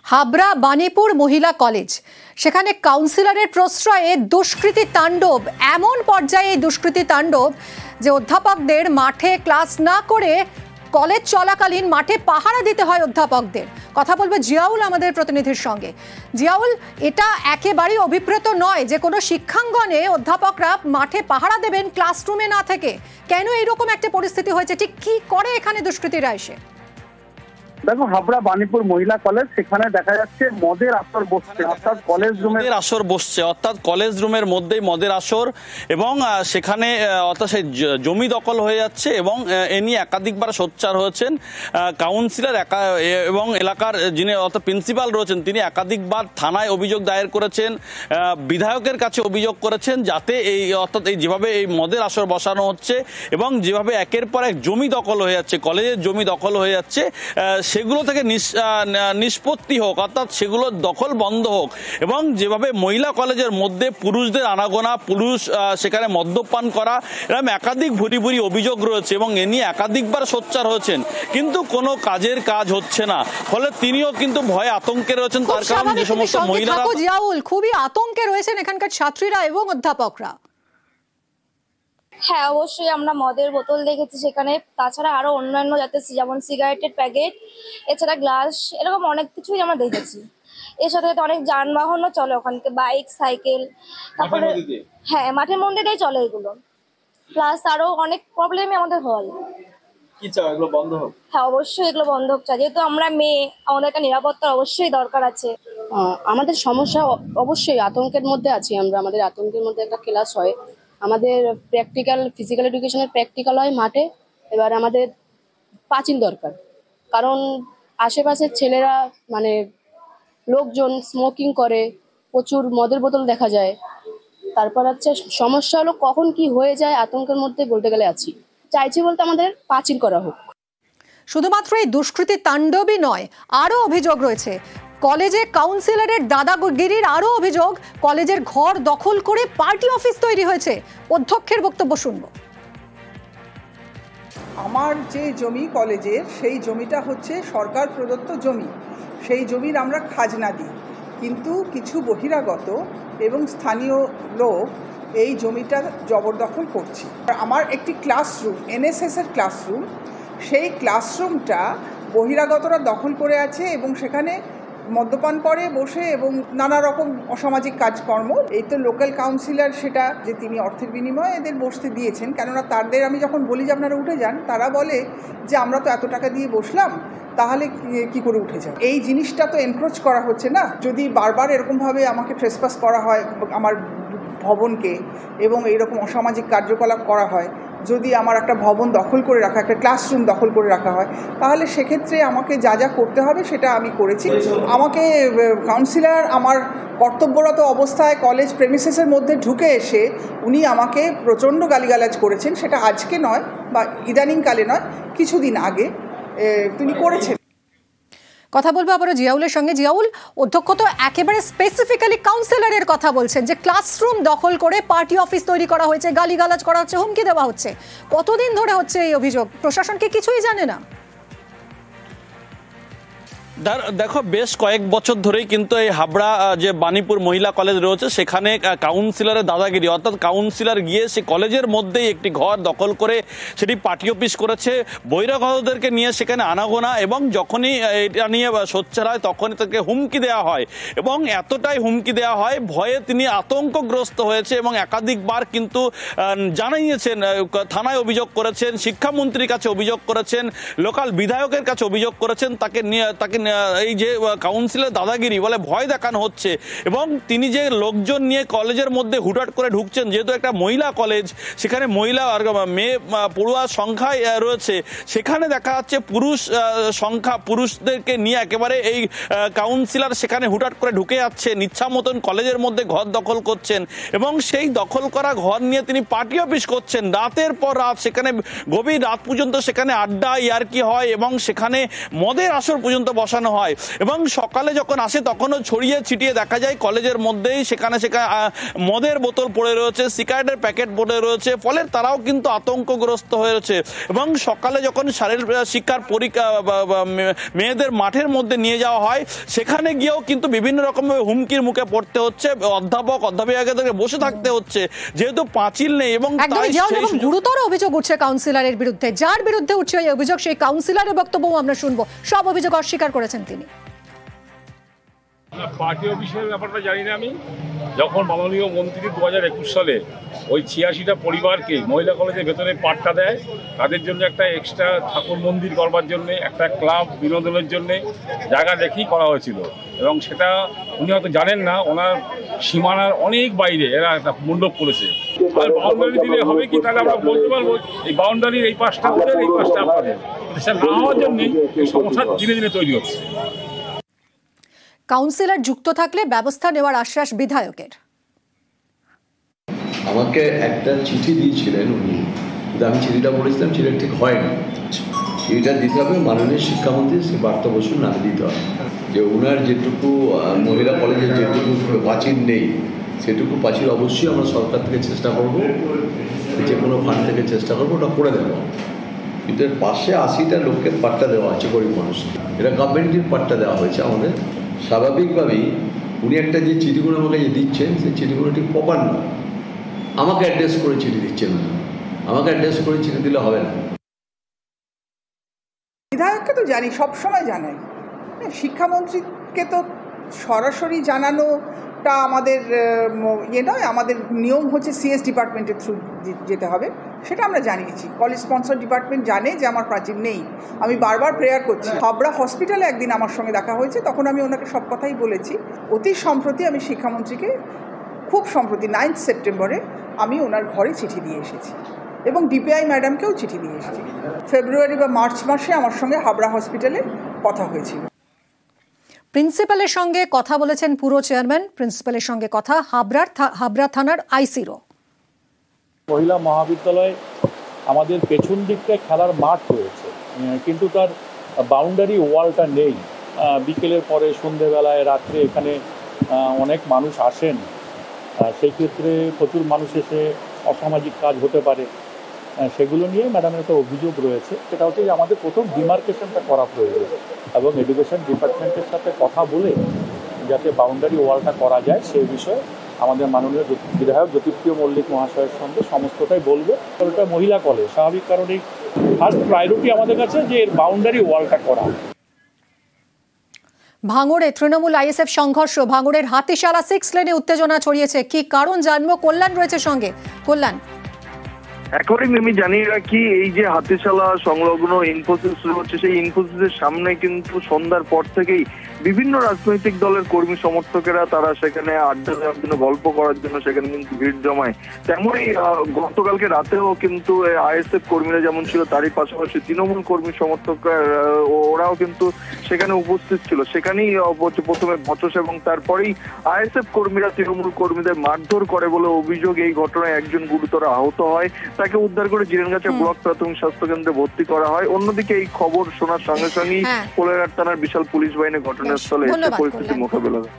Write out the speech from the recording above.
হাবড়া বানিপুর মহিলা কলেজ, সেখানে কাউন্সিলরের প্রশ্রয়ে দুষ্কৃতী তাণ্ডব। এমন পর্যায়ে এই দুষ্কৃতী তাণ্ডব যে অধ্যাপকদের মাঠে ক্লাস না করে কলেজ চলাকালীন মাঠে পাহারা দিতে হয় অধ্যাপকদের। কথা বলবো জিয়াউল আমাদের প্রতিনিধির সঙ্গে। জিয়াউল, এটা একেবারেই অভিপ্রেত নয় যে কোনো শিক্ষাঙ্গনে অধ্যাপকরা মাঠে পাহারা দেবেন ক্লাসরুমে না থেকে। কেন এরকম একটা পরিস্থিতি হয়েছে, ঠিক কি করে এখানে দুষ্কৃতীরা এসে? দেখো, হাবড়া বানিপুর মহিলা কলেজ, সেখানে দেখা যাচ্ছে মদের আসর বসছে, অর্থাৎ কলেজ রুমের আসর বসছে, অর্থাৎ কলেজ রুমের মধ্যেই মদের আসর, এবং সেখানে অর্থাৎ সেই জমি দখল হয়ে যাচ্ছে। এবং এ নিয়ে একাধিকবার সোচ্চার হয়েছেন কাউন্সিলর এবং এলাকার যিনি অর্থাৎ প্রিন্সিপাল রয়েছেন, তিনি একাধিকবার থানায় অভিযোগ দায়ের করেছেন, বিধায়কের কাছে অভিযোগ করেছেন, যাতে এই অর্থাৎ এই যেভাবে এই মদের আসর বসানো হচ্ছে এবং যেভাবে একের পর এক জমি দখল হয়ে যাচ্ছে, কলেজের জমি দখল হয়ে যাচ্ছে, সেগুলো থেকে নিষ্পত্তি হোক, অর্থাৎ সেগুলো দখল বন্ধ হোক। এবং যেভাবে মহিলা কলেজের মধ্যে পুরুষদের আনাগোনা, পুরুষ সেখানে মদ্যপান করা, এরকম একাধিক ভুরি ভুরি অভিযোগ রয়েছে এবং এ নিয়ে একাধিকবার সোচ্চার হয়েছেন, কিন্তু কোনো কাজের কাজ হচ্ছে না। ফলে তিনিও কিন্তু ভয়ে আতঙ্কে রয়েছেন, তার কারণ যে সমস্ত মহিলারা। জিয়াউল, খুবই আতঙ্কে রয়েছেন এখানকার ছাত্রীরা এবং অধ্যাপকরা। হ্যাঁ, অবশ্যই আমরা মদের বোতল দেখেছি সেখানে, তাছাড়া আরো অন্যান্য যাতে যেমন সিগারেটের প্যাকেট, এছাড়া গ্লাস, এরকম অনেক কিছুই আমরা দেখেছি। এর সাথে সাথে অনেক যানবাহনও চলে ওখান থেকে, বাইক, সাইকেল, তারপরে হ্যাঁ মাঠের মধ্যে দিয়ে চলে এগুলো। প্লাস আরো অনেক প্রবলেমই আমাদের হয়। কি চাও এগুলো বন্ধ হোক? হ্যাঁ, অবশ্যই এগুলো বন্ধ হোক চাই, যেহেতু আমরা মেয়ে, আমাদের একটা নিরাপত্তার অবশ্যই দরকার আছে। আমাদের সমস্যা অবশ্যই আতঙ্কের মধ্যে আছি আমরা। আমাদের আতঙ্কের মধ্যে একটা ক্লাস হয়, আমাদের প্র্যাকটিক্যাল ফিজিক্যাল এডুকেশনের প্র্যাকটিক্যাল হয় মাঠে। এবার আমাদের পাঁচিল দরকার, কারণ আশেপাশের ছেলেরা মানে লোকজন স্মোকিং করে, প্রচুর মদের বোতল দেখা যায়। তারপর হচ্ছে সমস্যা হলো কখন কি হয়ে যায়, আতঙ্কের মধ্যে বলতে গেলে আছি। চাইছি বলতে আমাদের পাঁচিল করা হোক। শুধুমাত্র এই দুষ্কৃতী তাণ্ডবই নয়, আরো অভিযোগ রয়েছে। কলেজে কাউন্সিলরের দাদাগিরির আরো অভিযোগ, কলেজের ঘর দখল করে পার্টি অফিস তৈরি হয়েছে। অধ্যক্ষের বক্তব্য শুনবো। আমার যে জমি কলেজের, সেই জমিটা হচ্ছে সরকার প্রদত্ত জমি। সেই জমির আমরা খাজনা দিই, কিন্তু কিছু বহিরাগত এবং স্থানীয় লোক এই জমিটা জবরদখল করছে। আমার একটি ক্লাসরুম, এনএসএসের ক্লাসরুম, সেই ক্লাসরুমটা বহিরাগতরা দখল করে আছে এবং সেখানে মদ্যপান করে বসে এবং নানা রকম অসামাজিক কাজকর্ম। এই তো লোকাল কাউন্সিলর সেটা যে তিনি অর্থের বিনিময়ে এদের বসতে দিয়েছেন, কেননা তাদের আমি যখন বলি যে আপনারা উঠে যান, তারা বলে যে আমরা তো এত টাকা দিয়ে বসলাম, তাহলে কি করে উঠে যান? এই জিনিসটা তো এনক্রোচ করা হচ্ছে না? যদি বারবার এরকমভাবে আমাকে ট্রেসপাস করা হয় আমার ভবনকে, এবং এইরকম অসামাজিক কার্যকলাপ করা হয়, যদি আমার একটা ভবন দখল করে রাখা, একটা ক্লাসরুম দখল করে রাখা হয়, তাহলে সেক্ষেত্রে আমাকে যা যা করতে হবে সেটা আমি করেছি। আমাকে কাউন্সিলর আমার কর্তব্যরত অবস্থায় কলেজ প্রেমিসেসের মধ্যে ঢুকে এসে উনি আমাকে প্রচণ্ড গালিগালাজ করেছেন। সেটা আজকে নয় বা ইদানিংকালে নয়, কিছুদিন আগে তিনি করেছেন। কথা বলবো আবারও জিয়াউলের সঙ্গে। জিয়াউল, অধ্যক্ষ তো একেবারে স্পেসিফিক্যালি কাউন্সিলরের কথা বলছেন যে ক্লাসরুম দখল করে পার্টি অফিস তৈরি করা হয়েছে, গালিগালাজ করা হচ্ছে, হুমকি দেওয়া হচ্ছে। কতদিন ধরে হচ্ছে এই অভিযোগ? প্রশাসন কি কিছুই জানে না? দেখো, বেশ কয়েক বছর ধরেই কিন্তু এই হাবড়া যে বানিপুর মহিলা কলেজ রয়েছে, সেখানে কাউন্সিলরের দাদাগিরি, অর্থাৎ কাউন্সিলর গিয়ে সে কলেজের মধ্যেই একটি ঘর দখল করে সেটি পার্টি অফিস করেছে, বহিরাগতদেরকে নিয়ে সেখানে আনাগোনা, এবং যখনই এটা নিয়ে সোচ্চার হয় তখনই তাকে হুমকি দেওয়া হয়। এবং এতটাই হুমকি দেওয়া হয়, ভয়ে তিনি আতঙ্কগ্রস্ত হয়েছে এবং একাধিকবার কিন্তু জানিয়েছেন, থানায় অভিযোগ করেছেন, শিক্ষামন্ত্রীর কাছে অভিযোগ করেছেন, লোকাল বিধায়কের কাছে অভিযোগ করেছেন। তাকে এই যে কাউন্সিলর দাদাগিরি বলে ভয় দেখানো হচ্ছে, এবং তিনি যে লোকজন নিয়ে কলেজের মধ্যে হুটহাট করে ঢুকছেন, যেহেতু একটা মহিলা কলেজ, সেখানে মহিলা আর মেয়ে পড়ুয়ার সংখ্যায় রয়েছে, সেখানে দেখা যাচ্ছে পুরুষদেরকে নিয়ে একেবারে এই কাউন্সিলর সেখানে হুটহাট করে ঢুকে যাচ্ছেন, ইচ্ছা মতন কলেজের মধ্যে ঘর দখল করছেন, এবং সেই দখল করা ঘর নিয়ে তিনি পার্টি অফিস করছেন। রাতের পর রাত সেখানে গভীর রাত পর্যন্ত সেখানে আড্ডা ইয়ার্কি হয়, এবং সেখানে মদের আসর পর্যন্ত বসা বসানো হয় এবং সকালে যখন আসে তখনও ছড়িয়ে ছিটিয়ে দেখা যায় কলেজের মধ্যেই সেখানে মদের বোতল পড়ে রয়েছে, সিগারেটের প্যাকেট পড়ে রয়েছে, ফলে তারাও কিন্তু আতঙ্কগ্রস্ত হয়েছে। এবং সকালে যখন শারীরিক শিক্ষার পরীক্ষা মেয়েদের মাঠের মধ্যে নিয়ে যাওয়া হয়, সেখানে গিয়েও কিন্তু বিভিন্ন রকমের হুমকির মুখে পড়তে হচ্ছে, অধ্যাপিকাদেরকে বসে থাকতে হচ্ছে যেহেতু পাঁচিল নেই। এবং গুরুতর অভিযোগ উঠছে কাউন্সিলরের বিরুদ্ধে, যার বিরুদ্ধে উঠছে এই অভিযোগ সেই কাউন্সিলরের বক্তব্য আমরা শুনবো। সব অভিযোগ অস্বীকার করেছেন তিনি। পার্টি অফিসের ব্যাপারটা জানি না আমি। যখন মাননীয় মন্ত্রী 2021 সালে ওই 86টা পরিবারকে মহিলা কলেজের ভেতরে পাট্টা দেয়, তাদের জন্য একটা এক্সট্রা ঠাকুর মন্দির করবার জন্য, একটা ক্লাব বিনোদনের জন্য জায়গা দেখেই করা হয়েছিল। এবং সেটা উনি হয়তো জানেন না, ওনার সীমানার অনেক বাইরে এরা একটা মণ্ডপ করেছে। আর বাউন্ডারি দিলে হবে কি, তাহলে আমরা বলতে পারবো এই বাউন্ডারির এই পাশটা ওদের, এই পাশটা আপনাদের। সেটা না হওয়ার জন্যই এই সমস্যা দিনে দিনে তৈরি হচ্ছে। কাউন্সিলর যুক্ত থাকলে ব্যবস্থা নেওয়ার আশ্বাস বিধায়কের। আমাকে একটা চিঠি দিয়েছিলেন উনি, কিন্তু আমি চিঠিটা বলেছিলাম চিঠিটা ঠিক হয়নি। চিঠিটা দিতে হবে মাননীয় শিক্ষামন্ত্রী শ্রী পার্থ বসুর নামে দিতে হবে, যে ওনার যেটুকু মহিলা কলেজের যেটুকু প্রাচীর নেই সেটুকু প্রাচীর অবশ্যই আমরা সরকার থেকে চেষ্টা করবো, যে কোনো ফান্ড থেকে চেষ্টা করবো ওটা করে দেবো। কিন্তু এর পাশে 80টা লোকের পাট্টা দেওয়া আছে গরিব মানুষকে, এটা গভর্নমেন্টের পাট্টা দেওয়া হয়েছে আমাদের। স্বাভাবিকভাবেই উনি একটা যে চিঠিগুলো আমাকে দিচ্ছেন সেই চিঠিগুলো ঠিক প্রপার না, আমাকে অ্যাড্রেস করে চিঠি দিচ্ছেন না, আমাকে অ্যাড্রেস করে চিঠি দিলে হবে না। বিধায়ককে তো জানি, সবসময় জানাই। শিক্ষামন্ত্রীকে তো সরাসরি জানানোটা আমাদের নয়, আমাদের নিয়ম হচ্ছে সিএস ডিপার্টমেন্টের থ্রু যেতে হবে, সেটা আমরা জানিয়েছি। কলেজ স্পন্সর ডিপার্টমেন্ট জানে যে আমার প্রাচীর নেই, আমি বারবার প্রেয়ার করছি। হাবড়া হসপিটালে একদিন আমার সঙ্গে দেখা হয়েছে, তখন আমি ওনাকে সব কথাই বলেছি। অতি সম্প্রতি আমি শিক্ষামন্ত্রীকে খুব সম্প্রতি 9 সেপ্টেম্বরে আমি ওনার ঘরে চিঠি দিয়ে এসেছি এবং ডিপিআই ম্যাডামকেও চিঠি দিয়ে এসেছি। ফেব্রুয়ারি বা মার্চ মাসে আমার সঙ্গে হাবড়া হসপিটালে কথা হয়েছিল। প্রিন্সিপালের সঙ্গে কথা বলেছেন পুরো চেয়ারম্যান, প্রিন্সিপালের সঙ্গে কথা হাবড়া থানার আইসিরও। মহিলা মহাবিদ্যালয়ে আমাদের পেছন দিকটায় খেলার মাঠ রয়েছে, কিন্তু তার বাউন্ডারি ওয়ালটা নেই। বিকেলের পরে সন্ধেবেলায় রাত্রে এখানে অনেক মানুষ আসেন, সেই ক্ষেত্রে প্রচুর মানুষ এসে অসামাজিক কাজ হতে পারে, সেগুলো নিয়ে ম্যাডামের একটা অভিযোগ রয়েছে। সেটা হচ্ছে যে আমাদের প্রথম ডিমার্কেশনটা করা প্রয়োজন এবং এডুকেশন ডিপার্টমেন্টের সাথে কথা বলে যাতে বাউন্ডারি ওয়ালটা করা যায় সেই বিষয়ে আমাদের মাননীয় বিধায়ক জ্যোতিপ্রিয় মল্লিক মহাশয়ের সঙ্গে সমস্তটাই বলবো। ওটা মহিলা কলেজ, স্বাভাবিক কারণেই ফার্স্ট প্রায়োরিটি আমাদের কাছে যে এর বাউন্ডারি ওয়ালটা করা। ভাঙড়ে তৃণমূল আইএসএফ সংঘর্ষ, ভাঙড়ের হাতিশালা 6 লেনে উত্তেজনা ছড়িয়েছে, কি কারণ জানবো। কল্যাণ রয়েছে সঙ্গে। কল্যাণ, অ্যাকর্ডিং আমি জানিয়ে রাখি, এই যে হাতিশালা সংলগ্ন ইনফোসিস হচ্ছে, সেই ইনফোসিসের সামনে কিন্তু সন্ধ্যার পর থেকেই বিভিন্ন রাজনৈতিক দলের কর্মী সমর্থকেরা তারা সেখানে আড্ডা দেওয়ার জন্য, গল্প করার জন্য সেখানে কিন্তু ভিড় জমায়। তেমনই গতকালকে রাতেও কিন্তু আইএসএফ কর্মীরা যেমন ছিল, তারই পাশাপাশি তৃণমূল কর্মী সমর্থকরা ওরাও কিন্তু সেখানে উপস্থিত ছিল। সেখানেই প্রথমে বচস এবং তারপরেই আইএসএফ কর্মীরা তৃণমূল কর্মীদের মারধর করে বলে অভিযোগ। এই ঘটনায় একজন গুরুতর আহত হয়, তাকে উদ্ধার করে জিরেনগাছা ব্লক প্রাথমিক স্বাস্থ্য কেন্দ্রে ভর্তি করা হয়। অন্যদিকে এই খবর শোনার সঙ্গে সঙ্গেই কোলাঘাট থানার বিশাল পুলিশ বাহিনী ঘটনাস্থলে এসে পরিস্থিতি মোকাবেলা করে।